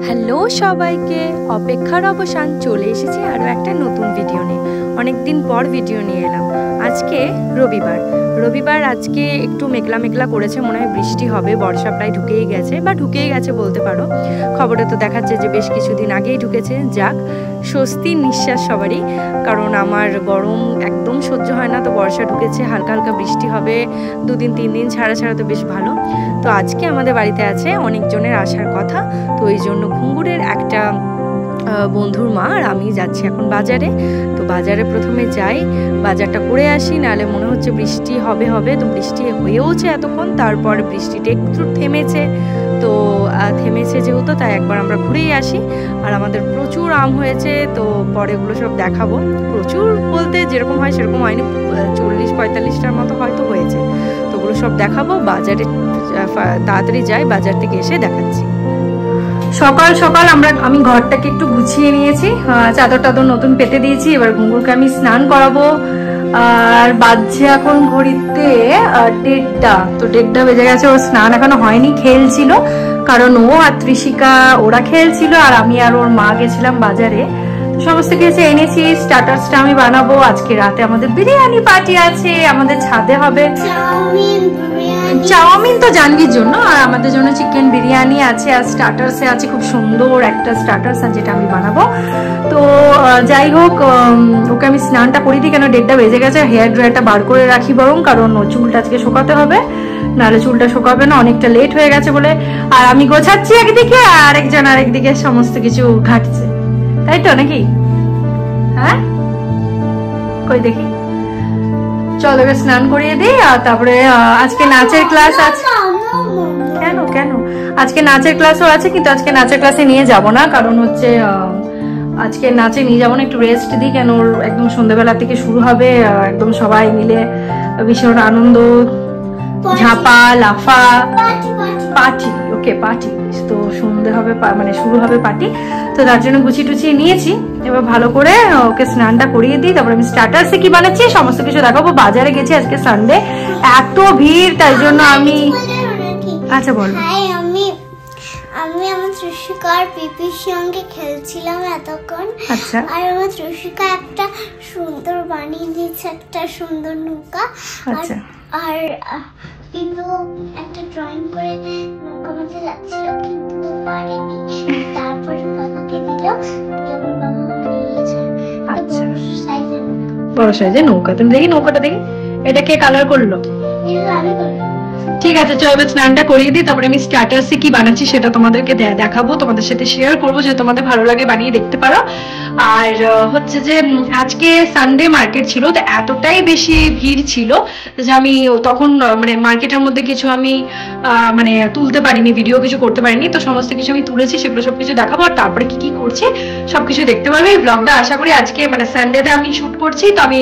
Hello সবাইকে, অপেক্ষার অবসান চলে এসেছে আরও একটা নতুন ভিডিও নিয়ে। অনেক দিন পর ভিডিও নিয়ে এলাম। আজকে রবিবার আজকে একটু মেঘলা মেঘলা করেছে, মনে হয় বৃষ্টি হবে, বর্ষা প্রায় ঢুকেই গেছে বলতে পারো। খবরে তো দেখাচ্ছে যে বেশ কিছুদিন আগেই ঢুকেছে। যাক, স্বস্তির নিঃশ্বাস সবারই, কারণ আমার গরম একদম সহ্য হয় না। তো বর্ষা ঢুকেছে, হালকা হালকা বৃষ্টি হবে, 2-3 দিন ছাড়া তো বেশ ভালো। তো আজকে আমাদের বাড়িতে আছে অনেকজনের আসার কথা, তো ওই জন্য ঘুঙুরের একটা বন্ধুর মা আর আমি যাচ্ছি এখন বাজারে। তো বাজারে প্রথমে যাই, বাজারটা করে আসি, নাহলে মনে হচ্ছে বৃষ্টি হবে। তো বৃষ্টি হয়েওছে এতক্ষণ, তারপর বৃষ্টিটা একটু থেমেছে যেহেতু, তাই একবার আমরা ঘুরেই আসি। আর আমাদের প্রচুর আম হয়েছে, তো পরে এগুলো সব দেখাবো। প্রচুর বলতে যেরকম হয় সেরকম হয়নি, 40-45টার মতো হয়তো হয়েছে। তো ওগুলো সব দেখাবো। বাজারে তাড়াতাড়ি যাই, বাজার থেকে এসে দেখাচ্ছি। সকাল সকাল আমি ঘরটাকে একটু গুছিয়ে নিয়েছি, চাদর টাদর নতুন পেতে দিয়েছি। এবার ঘুঙুরকে আমি স্নান করাবো। আর বাজছে এখন ঘড়িতে 1:30। তো 1:30 বেজে গেছে, ওর স্নান এখনো হয়নি, খেলছিল। কারণ ও আর ত্রিশিকা ওরা খেলছিল, আর আমি আর ওর মা গেছিলাম বাজারে। সমস্ত কিছু এনেছি। স্টার্টার্সটা আমি বানাবো। আজকে রাতে আমাদের বিরিয়ানি পার্টি আছে, আমাদের ছাদে হবে চাউমিন তো জানবির জন্য, আর আমাদের জন্য চিকেন বিরিয়ানি আছে। আর স্টার্টার্সে আছে খুব সুন্দর একটা স্টার্টার্স, যেটা আমি বানাবো। তো যাই হোক, ওকে আমি স্নানটা করে দিই, কেন 1:30 বেজে গেছে। হেয়ার ড্রায়ারটা বার করে রাখি বরং, কারণ চুলটা আজকে শোকাতে হবে, নাহলে চুলটা শোকাবে না, অনেকটা লেট হয়ে গেছে বলে। আর আমি গোছাচ্ছি একদিকে, আর একজন আরেকদিকে সমস্ত কিছু ঘাটছে, তাই তো নাকি? হ্যাঁ, কই দেখি, চল এবার স্নান করিয়ে দিই। আর তারপরে আজকে নাচের ক্লাস আছে। কেন আজকে নাচের ক্লাসও আছে, কিন্তু আজকে নাচের ক্লাসে নিয়ে যাব না, কারণ হচ্ছে আজকে নাচে নিয়ে যাবো না, একটু রেস্ট দিই। কেন ওর একদম সন্ধ্যাবেলা থেকে শুরু হবে, একদম সবাই মিলে ভীষণ আনন্দ, ঝাপা লাফা পার্টি। ওকে, পার্টি। তো সন্ধে হবে, মানে শুরু হবে পার্টি। তো তার জন্য গুছিয়ে নিয়েছি। এবার ভালো করে ওকে স্নানটা করিয়ে দিই, তারপরে আমি স্টার্টার্সে কি বানাচ্ছি সমস্ত কিছু দেখাবো। বাজারে গেছি আজকে সানডে, এত ভিড়, তাই জন্য আমি আচ্ছা বলো। আমি আমার ত্রিশিকার পিপির সঙ্গে খেলছিলাম এতক্ষণ। আচ্ছা। আর আমার ত্রিশিকা একটা সুন্দর বানিয়ে দিয়েছে, একটা সুন্দর নৌকা। আচ্ছা। আর পিপু একটা ড্রয়িং করে নৌকা মধ্যে যাচ্ছিল, কিন্তু পারেনি। তারপর বাবাকে দিল, বাবা বানিয়েছে বড় সাইজের নৌকা। তুমি দেখি নৌকাটা দেখি, এটা কে কালার করলো? আমি করলাম। ঠিক আছে, চলো এবার স্নানটা করিয়ে দিই, তারপরে আমি স্টার্টার্সে কি বানাচ্ছি সেটা তোমাদেরকে দেখাবো, তোমাদের সাথে শেয়ার করবো, যে তোমাদের ভালো লাগে বানিয়ে দেখতে পারো। আর হচ্ছে যে আজকে সানডে মার্কেট ছিল, তো এতটাই বেশি ভিড় ছিল যে আমি তখন মানে মার্কেটের মধ্যে কিছু আমি মানে তুলতে পারিনি, ভিডিও কিছু করতে পারিনি। তো সমস্ত কিছু আমি তুলেছি, সেগুলো সবকিছু দেখাবো। আর তারপরে কি করছি সবকিছু দেখতে পারবে এই ব্লগটা। আশা করি আজকে মানে সানডেতে আমি শুট করছি, তো আমি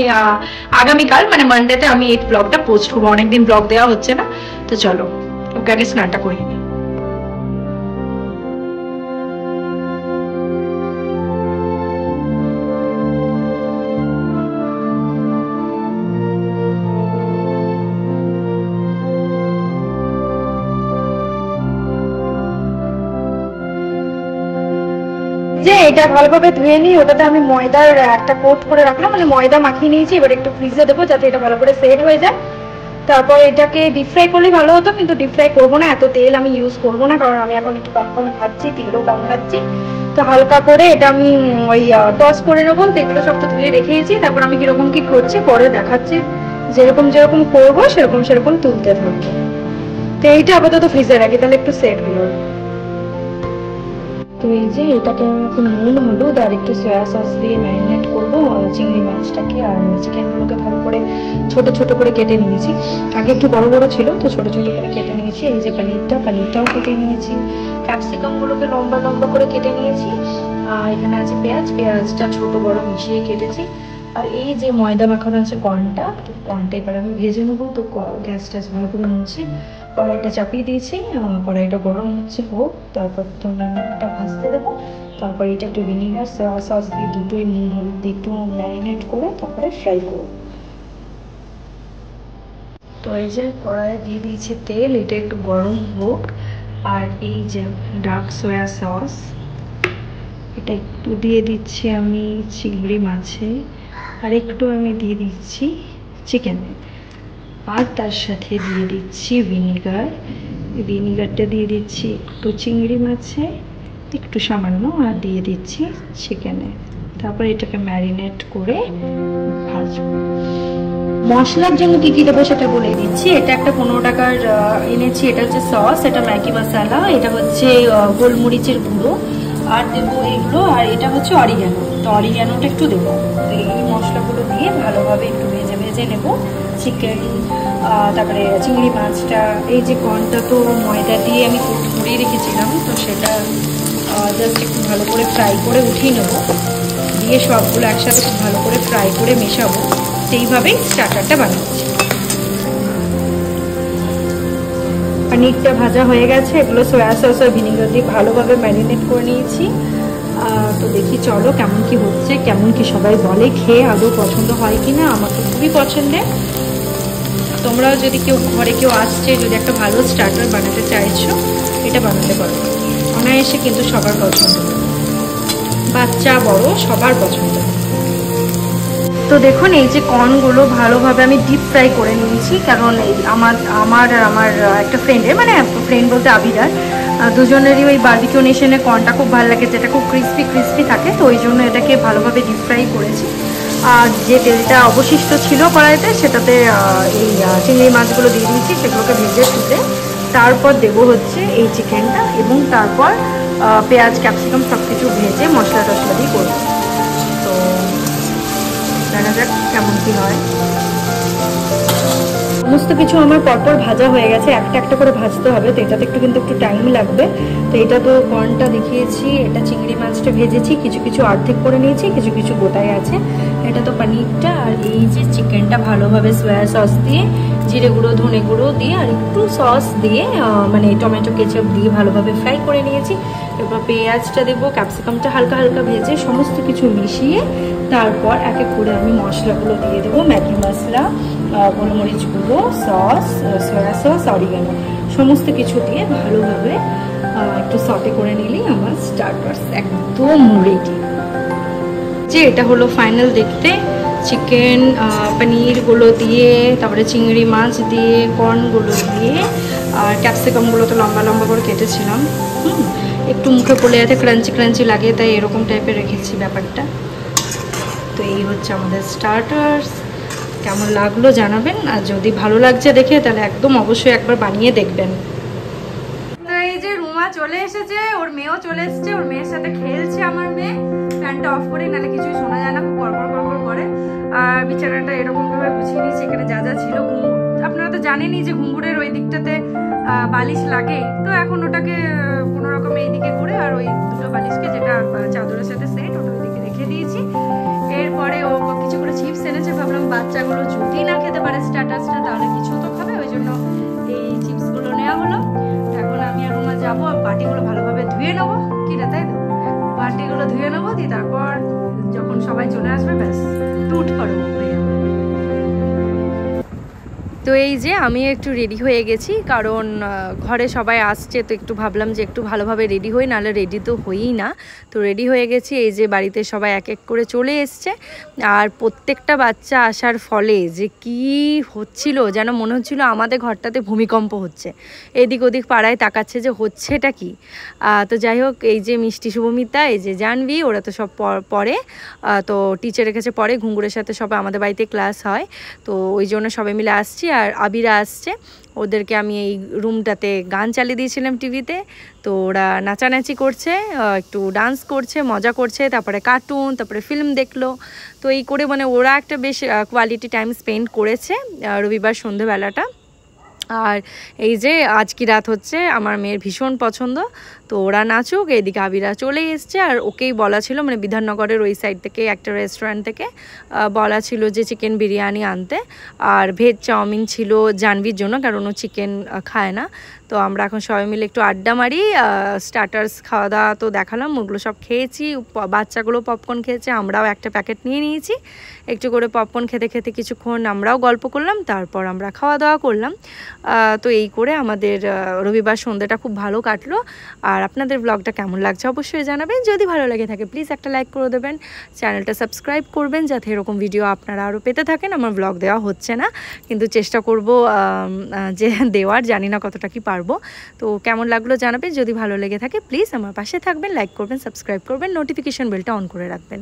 আগামীকাল মানে মানডেতে আমি এই ব্লগটা পোস্ট করবো। অনেকদিন ব্লগ দেওয়া হচ্ছে না। তো চলো ওকে আগে স্নানটা করি। যে এটা ভালোভাবে ধুয়ে নিই, ওটাতে আমি ময়দার একটা কোট করে রাখলাম, মানে ময়দা মাখিয়ে নিয়েছি। এবার একটু ফ্রিজে দেবো যাতে এটা ভালো করে সেট হয়ে যায়। তারপর এটাকে ডিপ ফ্রাই করলে ভালো হতো, কিন্তু ডিপ ফ্রাই করবো না, এত তেল আমি ইউজ করবো না, কারণ আমি এখন একটু কম খাচ্ছি, তেলও কম খাচ্ছি। তো হালকা করে এটা আমি ওই টস করে নেবো। তো এগুলো সব তো ধুয়ে রেখেছি, তারপর আমি কিরকম কি করছি পরে দেখাচ্ছি। যেরকম করবো সেরকম তুলতে থাকবো। তো এইটা আপাতত ফ্রিজে রাখি, তাহলে একটু সেট হলো। তো এই যে এটাকে আমি এখন নুন হলুদ আর একটু সয়া সস দিয়ে ম্যারিনেট করবো চিংড়ি মাছটাকে। আর চিকেনগুলোকে ভালো করে ছোট ছোট করে কেটে নিয়েছি। আগে একটু বড় বড় ছিল, তো ছোট ছোট করে কেটে নিয়েছি। এই যে পানিরটাও কেটে নিয়েছি। ক্যাপসিকাম গুলোকে লম্বা লম্বা করে কেটে নিয়েছি। আর এখানে আছে পেঁয়াজটা ছোট বড় মিশিয়ে কেটেছি। আর এই যে ময়দা মাখানো আছে কর্নটা, এবার আমি ভেজে নেবো। তো গ্যাসটা ভালো করে মুছে কড়াইটা চাপিয়ে দিয়েছি। কড়াইটা গরম হচ্ছে হোক, তারপর টমেটোটা ভাজতে দেবো। তারপর এটা একটু ভিনিগার সয়া সস দিয়ে দুটোই নুন হলুদ দিয়ে একটু ম্যারিনেট করে তারপরে ফ্রাই করবো। তো এই যে কড়াইয়ে দিয়ে দিয়েছি তেল, এটা একটু গরম হোক। আর এই যে ডার্ক সোয়া সস, এটা একটু দিয়ে দিচ্ছি আমি চিংড়ি মাছে, আর একটু আমি দিয়ে দিচ্ছি চিকেনে, আর তার সাথে দিয়ে দিচ্ছি ভিনিগার। ভিনিগারটা দিয়ে দিচ্ছি একটু চিংড়ি মাছে, একটু সামান্য, আর দিয়ে দিচ্ছি চিকেনে। তারপর এটাকে ম্যারিনেট করে ভাজবো। মশলার জন্য কি কি দেবো সেটা বলে দিচ্ছি। এটা একটা 15 টাকার এনেছি, এটা হচ্ছে সস, এটা ম্যাগি মশলা, এটা হচ্ছে গোলমরিচের গুঁড়ো, আর দেবো এগুলো, আর এটা হচ্ছে অরিগ্যানো। তো অরিগ্যানোটা একটু দেবো। তো এই মশলাগুলো দিয়ে ভালোভাবে একটু ভেজে ভেজে নেবো চিকেন, তারপরে চিংড়ি মাছটা। এই যে কর্নটা তো ময়দা দিয়ে আমি কোট করে রেখেছিলাম, তো সেটা জাস্ট একটু ভালো করে ফ্রাই করে উঠিয়ে নেবো, দিয়ে সবগুলো একসাথে খুব ভালো করে ফ্রাই করে মেশাবো। সেইভাবেই স্টার্টারটা বানাচ্ছি। পনিরটা ভাজা হয়ে গেছে, এগুলো সয়া সস আর ভিনিগার দিয়ে ভালোভাবে ম্যারিনেট করে নিয়েছি। তো দেখি চলো কেমন কি হচ্ছে, কেমন কি সবাই বলে, খেয়ে আদৌ পছন্দ হয় কিনা। আমার তো খুবই পছন্দের। তোমরাও যদি ঘরে কেউ আসছে, যদি একটা ভালো স্টার্টার বানাতে চাইছো, এটা বানাতে পারো। অনায়াসে কিন্তু সবার পছন্দ, বাচ্চা বড় সবার পছন্দ। তো দেখুন এই যে কর্নগুলো ভালোভাবে আমি ডিপ ফ্রাই করে নিয়েছি, কারণ এই আমার একটা ফ্রেন্ডের, মানে ফ্রেন্ড বলতে আবিরার, দুজনেরই ওই বারবিকিউ নেশনে কর্নটা খুব ভালো লাগে, যেটা খুব ক্রিস্পি থাকে। তো ওই জন্য এটাকে ভালোভাবে ডিপ ফ্রাই করেছি। আর যে তেলটা অবশিষ্ট ছিল কড়াইতে, সেটাতে এই চিংড়ি মাছগুলো দিয়ে দিয়েছি, সেগুলোকে ভেজে তুলে তারপর দেবো হচ্ছে এই চিকেনটা, এবং তারপর পেঁয়াজ ক্যাপসিকাম সব কিছু ভেজে মশলা টশলা দিয়ে করবো। তো জানা যাক কেমন কি হয়। সমস্ত কিছু আমার পরপর ভাজা হয়ে গেছে, একটা একটা করে ভাজতে হবে, তো এটাতে কিন্তু একটু টাইম লাগবে। তো এটা তো কর্নটা দেখিয়েছি, এটা চিংড়ি মাছটা ভেজেছি, কিছু কিছু অর্ধেক করে নিয়েছি, কিছু কিছু গোটায় আছে। এটা তো পনিরটা, আর এই যে চিকেনটা ভালোভাবে সয়া সস দিয়ে, জিরে গুঁড়ো ধনে গুঁড়ো দিয়ে, আর একটু সস দিয়ে, মানে টমেটো কেচাপ দিয়ে ভালোভাবে ফ্রাই করে নিয়েছি। এরপর পেঁয়াজটা দেবো, ক্যাপসিকামটা হালকা হালকা ভেজে সমস্ত কিছু মিশিয়ে তারপর এক এক করে আমি মশলাগুলো দিয়ে দেবো। ম্যাগি মশলা, গোলমরিচ গুঁড়ো, সস, সয়া সস, অরিগ্যানো, সমস্ত কিছু দিয়ে ভালোভাবে একটু সটে করে নিলেই আমার স্টার্টার্স একদম রেডি। যে এটা হলো ফাইনাল দেখতে। চিকেন, পনিরগুলো দিয়ে, তারপরে চিংড়ি মাছ দিয়ে, কর্নগুলো দিয়ে, আর ক্যাপসিকামগুলো তো লম্বা লম্বা করে কেটেছিলাম, একটু মুখে পড়লে যাতে ক্রাঞ্চি ক্রাঞ্চি লাগে, তাই এরকম টাইপের রেখেছি ব্যাপারটা। তো এই হচ্ছে আমাদের স্টার্টার্স। কেমন লাগলো জানাবেন, আর যদি ভালো লাগছে দেখে তাহলে একদম অবশ্যই একবার বানিয়ে দেখবেন। তো এই যে রুমা চলে এসেছে, ওর মেয়েও চলে এসেছে, ওর মেয়ের সাথে খেলছে। আমার মেয়ে ফ্যানটা অফ করে, নাহলে কিছুই শোনা যায় না, খুব গড়গড় করে। আর বিছানাটা এরকম ভাবে গুছিয়ে নিয়েছি, এখানে যা যা ছিল। ঘুঙুর আপনারা তো জানেনই যে ঘুঙুরের ওই দিকটাতে বালিশ লাগে, তো এখন ওটাকে কোনো রকম এইদিকে করে, আর ওই দুটো বালিশকে যেটা চাদরের সাথে সেট, ওটা ওইদিকে রেখে দিয়েছি। এরপরে ও কিছু করে চিপস এনেছে, ভাবলাম বাচ্চাগুলো যদি না খেতে পারে স্টার্টার্সটা, তাহলে কিছু তো খাবে, ওই জন্য এই চিপসগুলো নেওয়া হলো। এখন আমি আর রুমা যাবো, বাটিগুলো ভালোভাবে ধুয়ে নেবো, কি রে তাই না, বাটিগুলো ধুয়ে নেবো, দিয়ে তারপর যখন সবাই চলে আসবে ব্যাস টুট করবো। তো এই যে আমি একটু রেডি হয়ে গেছি, কারণ ঘরে সবাই আসছে, তো একটু ভাবলাম যে একটু ভালোভাবে রেডি হই, নাহলে রেডি তো হইই না। তো রেডি হয়ে গেছি। এই যে বাড়িতে সবাই এক এক করে চলে এসছে, আর প্রত্যেকটা বাচ্চা আসার ফলে যে কি হচ্ছিল, যেন মনে হচ্ছিল আমাদের ঘরটাতে ভূমিকম্প হচ্ছে। এদিক ওদিক পাড়ায় তাকাচ্ছে যে হচ্ছেটা কি। তো যাই হোক, এই যে মিষ্টি, শুভমিতা, এই যে জানবি, ওরা তো সব পড়ে, তো টিচারের কাছে পড়ে, ঘুঙুরের সাথে সবাই আমাদের বাড়িতে ক্লাস হয়, তো ওই জন্য সবাই মিলে আসছি। আর আবিরা আসছে, ওদেরকে আমি এই রুমটাতে গান চালিয়ে দিয়েছিলাম টিভিতে, তো ওরা নাচানাচি করছে, একটু ডান্স করছে, মজা করছে, তারপরে কার্টুন, তারপরে ফিল্ম দেখলো। তো এই করে মানে ওরা একটা বেশ কোয়ালিটি টাইম স্পেন্ড করেছে রবিবার সন্ধ্যেবেলাটা। আর এই যে আজকে রাত হচ্ছে আমার মেয়ের ভীষণ পছন্দ, তো ওরা নাচুক, এদিকে আবিরা চলে এসছে। আর ওকেই বলা ছিল, মানে বিধাননগরের ওই সাইড থেকে একটা রেস্টুরেন্ট থেকে বলা ছিল যে চিকেন বিরিয়ানি আনতে, আর ভেজ চাউমিন ছিল জানভির জন্য, কারণ ও চিকেন খায় না। তো আমরা এখন সবাই মিলে একটু আড্ডা মারি। স্টার্টার্স খাওয়া দাওয়া তো দেখালাম, ওগুলো সব খেয়েছি। বাচ্চাগুলো পপকর্ন খেয়েছে, আমরাও একটা প্যাকেট নিয়ে নিয়েছি। একটু করে পপকর্ন খেতে খেতে কিছুক্ষণ আমরাও গল্প করলাম, তারপর আমরা খাওয়া দাওয়া করলাম। তো এই করে আমাদের রবিবার সন্ধ্যাটা খুব ভালো কাটলো। আর আপনাদের ব্লগটা কেমন লাগছে অবশ্যই জানাবেন। যদি ভালো লাগে থাকে প্লিজ একটা লাইক করে দেবেন, চ্যানেলটা সাবস্ক্রাইব করবেন, যাতে এরকম ভিডিও আপনারা আরও পেতে থাকেন। আমার ব্লগ দেওয়া হচ্ছে না, কিন্তু চেষ্টা করব যে দেওয়ার, জানি না কতটা কি পারবো। তো কেমন লাগলো জানাবেন। যদি ভালো লেগে থাকে প্লিজ আমার পাশে থাকবেন, লাইক করবেন, সাবস্ক্রাইব করবেন, নোটিফিকেশন বেলটা অন করে রাখবেন।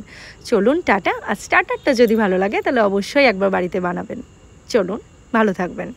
চলুন টাটা। আর স্টার্টারটা যদি ভালো লাগে তাহলে অবশ্যই একবার বাড়িতে বানাবেন। চলুন, ভালো থাকবেন।